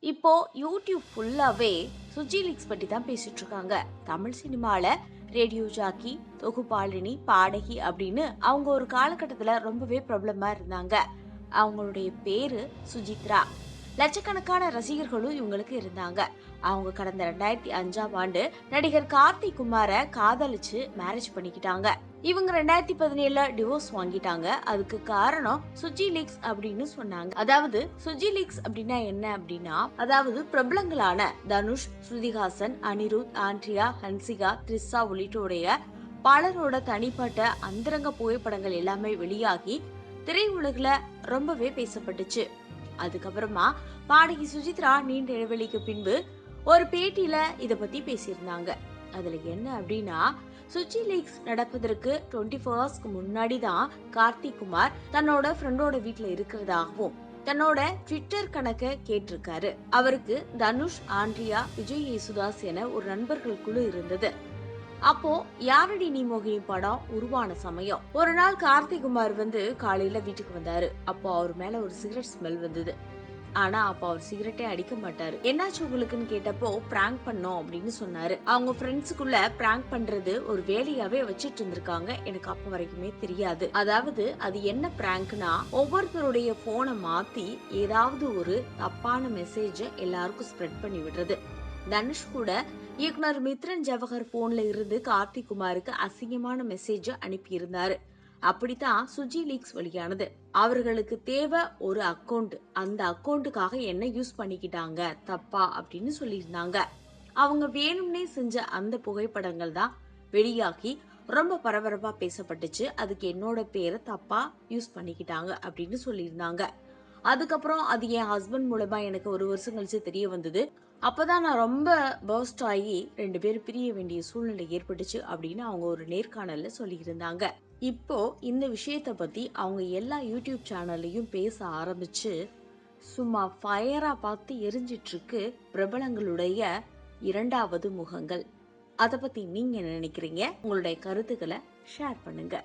இப்போ யூடியூப் ஃபுல்லாவே சுஜி லீக்ஸ் பற்றி தான் பேசிட்டு இருக்காங்க. தமிழ் சினிமால ரேடியோ ஜாக்கி, தொகுப்பாளினி, பாடகி அப்படின்னு அவங்க ஒரு காலகட்டத்துல ரொம்பவே பிரபலமா இருந்தாங்க. அவங்களுடைய பேரு சுஜித்ரா. லட்சக்கணக்கான ரசிகர்களும் இவங்களுக்கு இருந்தாங்க. அவங்க கடந்த 2005ஆம் ஆண்டு நடிகர் கார்த்திக் குமார காதலிச்சு மேரேஜ் பண்ணிக்கிட்டாங்க. இவங்க 2017ல டிவோர்ஸ் வாங்கிட்டாங்க. அதுக்கு காரணம் சுஜி லீக்ஸ் அப்படின்னு சொன்னாங்க. அதாவது சுஜி லீக்ஸ் அப்படின்னா என்ன அப்படின்னா, அதாவது பிரபலங்களான தனுஷ், ஸ்ருதிஹாசன், அனிருத், ஆண்ட்ரியா, ஹன்சிகா, த்ரிஷா உள்ளிட்டோடைய பலரோட தனிப்பட்ட அந்தரங்க புகைப்படங்கள் எல்லாமே வெளியாகி திரையுலகில ரொம்பவே பேசப்பட்டுச்சு. அதுக்கப்புறமா பாடகி சுஜித்ரா நீண்ட இடைவெளிக்கு பின்பு ஒரு பேட்டியில இத பத்தி பேசியிருந்தாங்க. அதுல என்ன அப்படின்னா, சுச்சி லீக்ஸ் நடப்பதற்கு 24 ஹவர்ஸ்க்கு முன்னாடி தான் கார்த்திக் குமார் தன்னோட ஃப்ரெண்டோட வீட்ல இருக்கிறதாகவும் தன்னோட ட்விட்டர் கணக்க கேட்டிருக்காரு. அவருக்கு தனுஷ், ஆண்ட்ரியா, விஜய் யேசுதாஸ் என ஒரு நண்பர்கள் குழு இருந்தது. அப்போ யாரடி நீ மோகினி படம் உருவான சமயம் ஒரு நாள் கார்த்திக் குமார் காலையில வீட்டுக்கு வந்தாரு. அப்போ அவர் மேல ஒரு சிகரெட் ஸ்மெல் வந்தது. ஆனா அப்ப அவர் சிகரெட்டே அடிக்க மாட்டாரு. என்னாச்சு உங்களுக்குன்னு கேட்டப்போ பிராங்க் பண்ணோம் அப்படின்னு சொன்னாரு. அவங்க ஃப்ரெண்ட்ஸுக்குள்ள பிராங்க் பண்றது ஒரு வேலையாவே வச்சிட்டு இருந்திருக்காங்க. எனக்கு அப்ப வரைக்குமே தெரியாது. அதாவது அது என்ன பிராங்க்னா, ஒவ்வொருத்தருடைய போனை மாத்தி ஏதாவது ஒரு தப்பான மெசேஜ எல்லாருக்கும் ஸ்ப்ரெட் பண்ணி விடுறது. தனுஷ் கூட இயக்குனர் மித்ரன் ஜவஹர் போன்ல இருந்து கார்த்திக் குமாருக்கு அசிங்கமான மெசேஜ அனுப்பி இருந்தாரு. அப்படித்தான் சுஜி லீக்ஸ் வெளியானது. அவர்களுக்கு தேவை ஒரு அக்கவுண்ட், அந்த அக்கவுண்ட்டுக்காக என்ன யூஸ் பண்ணிக்கிட்டாங்க தப்பா அப்படின்னு சொல்லியிருந்தாங்க. அவங்க வேணும்னே செஞ்ச அந்த புகைப்படங்கள் தான் வெளியாகி ரொம்ப பரபரப்பா பேசப்பட்டுச்சு. அதுக்கு என்னோட பேரை தப்பா யூஸ் பண்ணிக்கிட்டாங்க அப்படின்னு சொல்லியிருந்தாங்க. அதுக்கப்புறம் அது என் ஹஸ்பண்ட் மூலமா எனக்கு ஒரு வருஷம் கழிச்சு தெரிய வந்தது. அப்பதான் நான் ரொம்ப பர்ஸ்ட் ஆகி 2 பேரும் பிரிய வேண்டிய சூழ்நிலை ஏற்பட்டுச்சு அப்படின்னு அவங்க ஒரு நேர்காணல்ல சொல்லியிருந்தாங்க. இப்போ இந்த விஷயத்த பத்தி அவங்க எல்லா யூடியூப் சேனல்லையும் பேச ஆரம்பிச்சு சும்மா ஃபயரா பார்த்து எரிஞ்சிட்டு இருக்கு பிரபலங்களுடைய இரண்டாவது முகங்கள். அத பத்தி நீங்க என்ன நினைக்கிறீங்க? உங்களுடைய கருத்துக்களை ஷேர் பண்ணுங்க.